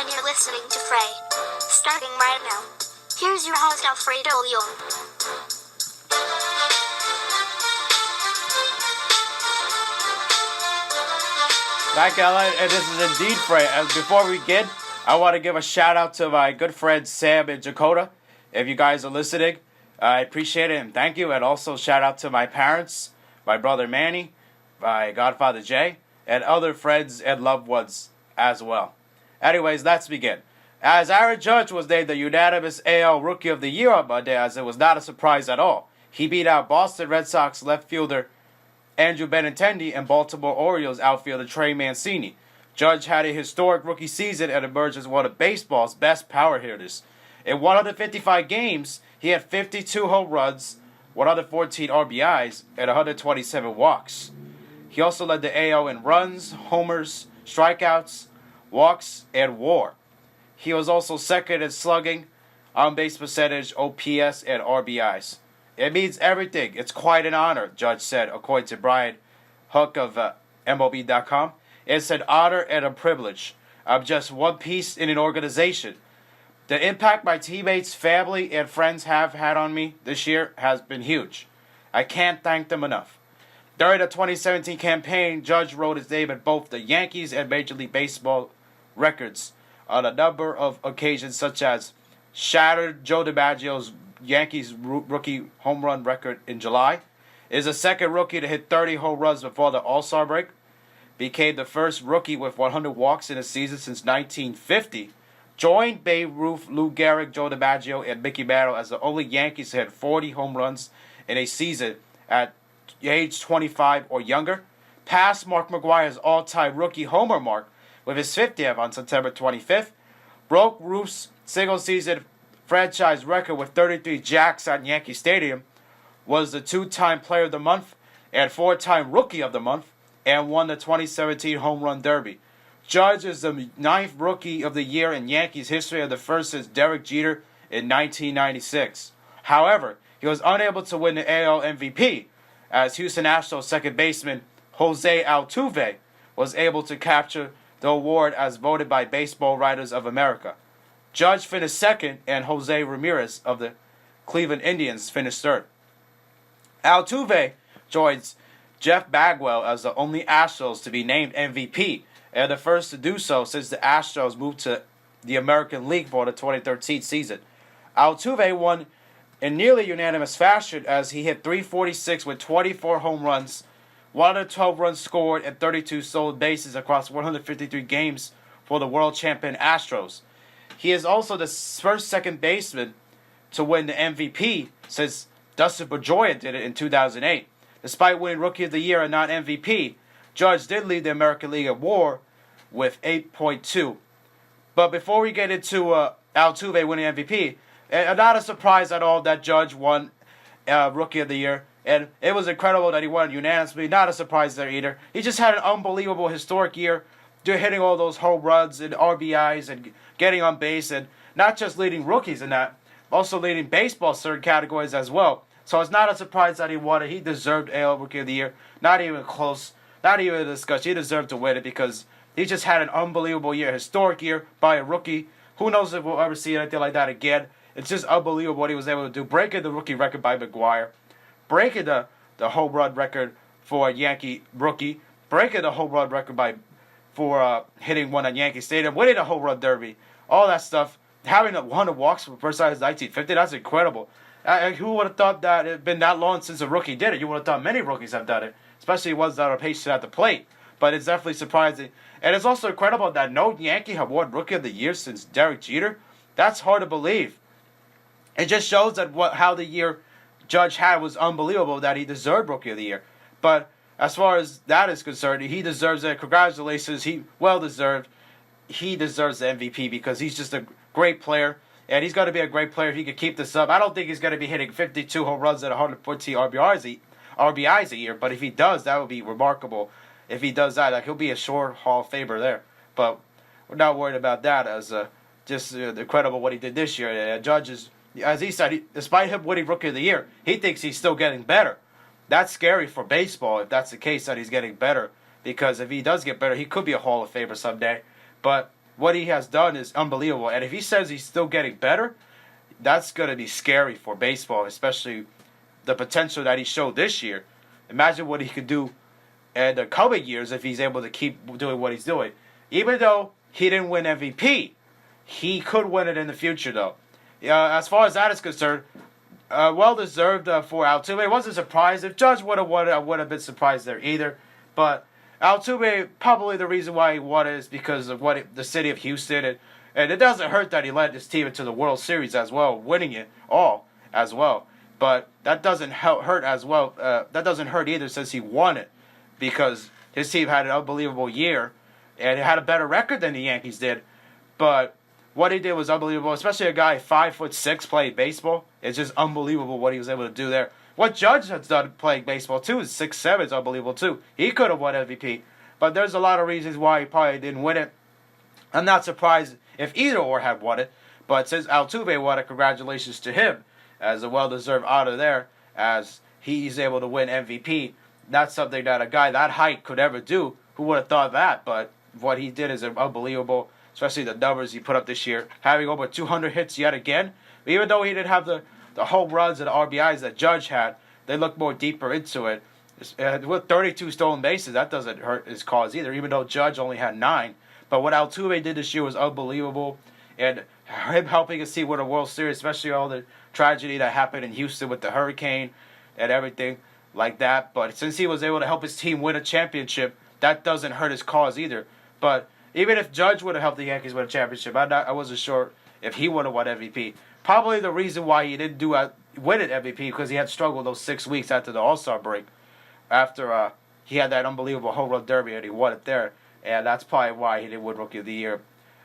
and you're listening to Frey. Starting right now. Here's your host Alfredo Leon. Back, Ellen, and this is indeed Frey. And before we begin, I want to give a shout out to my good friends Sam and Dakota. If you guys are listening, I appreciate it and thank you. And also shout out to my parents, my brother Manny, my godfather Jay, and other friends and loved ones as well. Anyways, let's begin. As Aaron Judge was named the unanimous AL Rookie of the Year on Monday, as it was not a surprise at all. He beat out Boston Red Sox left fielder Andrew Benintendi and Baltimore Orioles outfielder Trey Mancini. Judge had a historic rookie season and emerged as one of baseball's best power hitters. In 155 games, he had 52 home runs, 114 RBIs, and 127 walks. He also led the AL in runs, homers, strikeouts, walks, and WAR. He was also second in slugging, on-base percentage, OPS, and RBIs. It means everything. It's quite an honor, Judge said, according to Brian Hook of MLB.com. It's an honor and a privilege. I'm just one piece in an organization. The impact my teammates, family, and friends have had on me this year has been huge. I can't thank them enough. During the 2017 campaign, Judge wrote his name in both the Yankees and Major League Baseball records on a number of occasions, such as shattered Joe DiMaggio's Yankees rookie home run record in July, is the second rookie to hit 30 home runs before the All-Star break, became the first rookie with 100 walks in a season since 1950, joined Babe Ruth, Lou Gehrig, Joe DiMaggio, and Mickey Mantle as the only Yankees to hit 40 home runs in a season at age 25 or younger, passed Mark McGwire's all-time rookie homer mark with his 50th on September 25th, broke Ruth's single-season franchise record with 33 jacks at Yankee Stadium, was the two-time Player of the Month and four-time Rookie of the Month, and won the 2017 Home Run Derby. Judge is the 9th Rookie of the Year in Yankees history and the first since Derek Jeter in 1996. However, he was unable to win the AL MVP, as Houston Astros second baseman Jose Altuve was able to capture the award as voted by Baseball Writers of America. Judge finished second, and Jose Ramirez of the Cleveland Indians finished third. Altuve joins Jeff Bagwell as the only Astros to be named MVP, and the first to do so since the Astros moved to the American League for the 2013 season. Altuve won in nearly unanimous fashion as he hit .346 with 24 home runs, 112 runs scored, and 32 stolen bases across 153 games for the world champion Astros. He is also the first second baseman to win the MVP since Dustin Pedroia did it in 2008. Despite winning Rookie of the Year and not MVP, Judge did lead the American League at WAR with 8.2. But before we get into Altuve winning MVP, not a surprise at all that Judge won Rookie of the Year. And it was incredible that he won unanimously. Not a surprise there either. He just had an unbelievable historic year, hitting all those home runs and RBIs and getting on base, and not just leading rookies in that, also leading baseball certain categories as well. So it's not a surprise that he won it. He deserved AL Rookie of the Year. Not even close. Not even a discussion. He deserved to win it because he just had an unbelievable year. Historic year by a rookie. Who knows if we'll ever see anything like that again. It's just unbelievable what he was able to do. Breaking the rookie record by McGwire. Breaking the home run record for a Yankee rookie. Breaking the home run record for hitting one at Yankee Stadium. Winning the home run derby. All that stuff. Having 100 walks for the first time since 1950. That's incredible. Who would have thought that it had been that long since a rookie did it? You would have thought many rookies have done it, especially ones that are patient at the plate. But it's definitely surprising. And it's also incredible that no Yankee have won Rookie of the Year since Derek Jeter. That's hard to believe. It just shows that how the year Judge had was unbelievable, that he deserved Rookie of the Year. But as far as that is concerned, he deserves it. Congratulations. He well deserved. He deserves the MVP because he's just a great player. And he's going to be a great player if he can keep this up. I don't think he's going to be hitting 52 home runs and 114 RBIs a year. But if he does, that would be remarkable. If he does that, he'll be a sure Hall of Famer there. But we're not worried about that, as just incredible what he did this year. Judge is, as he said, despite him winning Rookie of the Year, he thinks he's still getting better. That's scary for baseball if that's the case, that he's getting better. Because if he does get better, he could be a Hall of Famer someday. But what he has done is unbelievable. And if he says he's still getting better, that's going to be scary for baseball, especially the potential that he showed this year. Imagine what he could do in the coming years if he's able to keep doing what he's doing. Even though he didn't win MVP, he could win it in the future, though. As far as that is concerned, well-deserved for Altuve. It wasn't a surprise. If Judge would have won it, I wouldn't have been surprised there either. But Altuve, probably the reason why he won it is because of the city of Houston. And it doesn't hurt that he led his team into the World Series as well, winning it all as well. But that doesn't hurt as well. That doesn't hurt either since he won it, because his team had an unbelievable year and it had a better record than the Yankees did. But what he did was unbelievable, especially a guy 5'6" playing baseball. It's just unbelievable what he was able to do there. What Judge has done playing baseball too is 6'7" is unbelievable too. He could have won MVP, but there's a lot of reasons why he probably didn't win it. I'm not surprised if either or had won it, but since Altuve won it, congratulations to him as a well-deserved honor there, as he's able to win MVP. That's something that a guy that height could ever do. Who would have thought that? But what he did is unbelievable, especially the numbers he put up this year, having over 200 hits yet again. Even though he didn't have the home runs and the RBIs that Judge had, they look more deeper into it. With 32 stolen bases, that doesn't hurt his cause either, even though Judge only had 9. But what Altuve did this year was unbelievable. And him helping his team win a World Series, especially all the tragedy that happened in Houston with the hurricane and everything like that. But since he was able to help his team win a championship, that doesn't hurt his cause either. But even if Judge would have helped the Yankees win a championship, I wasn't sure if he would have won MVP. Probably the reason why he didn't win it MVP because he had struggled those 6 weeks after the All-Star break. After he had that unbelievable home run derby and he won it there. And that's probably why he didn't win Rookie of the Year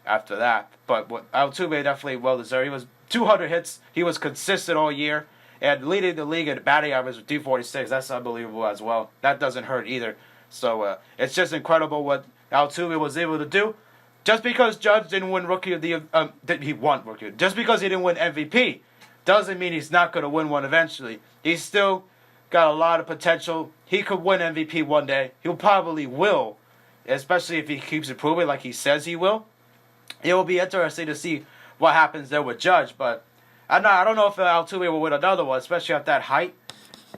after that. But Altuve definitely well-deserved. He was 200 hits. He was consistent all year. And leading the league in batting average with 246. That's unbelievable as well. That doesn't hurt either. So it's just incredible what Altuve was able to do. Just because Judge didn't win Rookie of the Year, he won Rookie. Just because he didn't win MVP doesn't mean he's not going to win one eventually. He's still got a lot of potential. He could win MVP one day. He probably will, especially if he keeps improving like he says he will. It will be interesting to see what happens there with Judge, but I don't know if Altuve will win another one, especially at that height.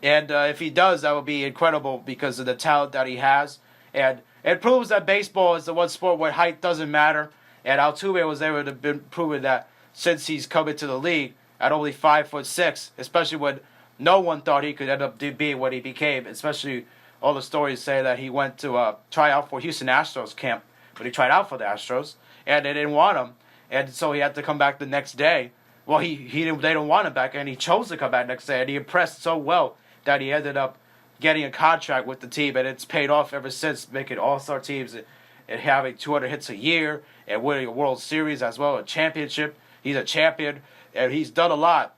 And if he does, that would be incredible because of the talent that he has. And it proves that baseball is the one sport where height doesn't matter. And Altuve was able to prove that since he's come into the league at only 5'6", especially when no one thought he could end up being what he became. Especially all the stories say that he went to try out for Houston Astros camp, but he tried out for the Astros and they didn't want him, and so he had to come back the next day. Well, they didn't want him back, and he chose to come back next day, and he impressed so well that he ended up getting a contract with the team, and it's paid off ever since, making all-star teams and having 200 hits a year and winning a World Series as well, a championship. He's a champion, and he's done a lot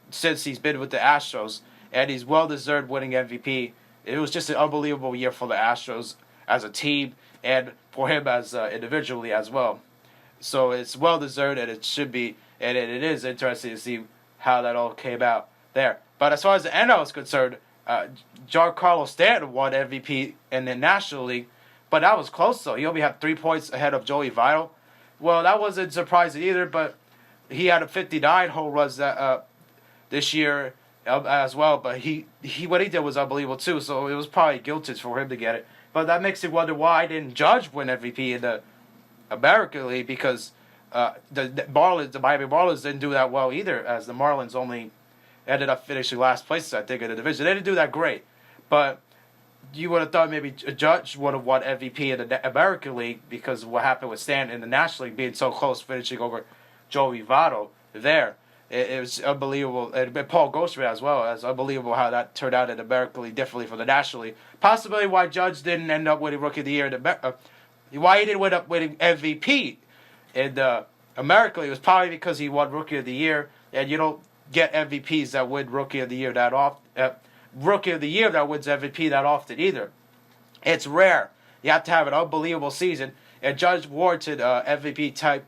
since he's been with the Astros, and he's well-deserved winning MVP. It was just an unbelievable year for the Astros as a team and for him as individually as well. So it's well-deserved, and it should be, and it is interesting to see how that all came out there. But as far as the NL is concerned, Giancarlo Stanton won MVP in the National League, but that was close though. He only had 3 points ahead of Joey Votto. Well, that wasn't surprising either, but he had a 59 home runs this year as well. But what he did was unbelievable too. So it was probably guilty for him to get it. But that makes you wonder why didn't Judge win MVP in the American League, because the Miami Marlins didn't do that well either, as the Marlins only ended up finishing last place, I think, in the division. They didn't do that great. But you would have thought maybe a Judge would have won MVP in the American League because of what happened with Stanton in the National League being so close, finishing over Joey Votto there. It was unbelievable. And Paul Goldschmidt as well. It's unbelievable how that turned out in the American League, differently from the National League. Possibly why Judge didn't end up winning Rookie of the Year. Why he didn't end up winning MVP in the American League was probably because he won Rookie of the Year, and you don't get MVPs that win Rookie of the Year that often. Rookie of the Year that wins MVP that often either. It's rare. You have to have an unbelievable season, and Judge warranted MVP type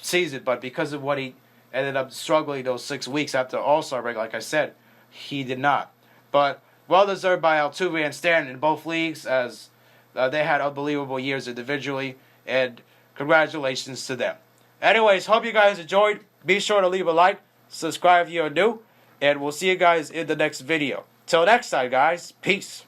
season, but because of what he ended up struggling those 6 weeks after All-Star break, like I said, he did not. But well-deserved by Altuve and Stanton in both leagues, as they had unbelievable years individually, and Congratulations to them. Anyways, hope you guys enjoyed. Be sure to leave a like, subscribe if you're new, and we'll see you guys in the next video. Till next time, guys. Peace.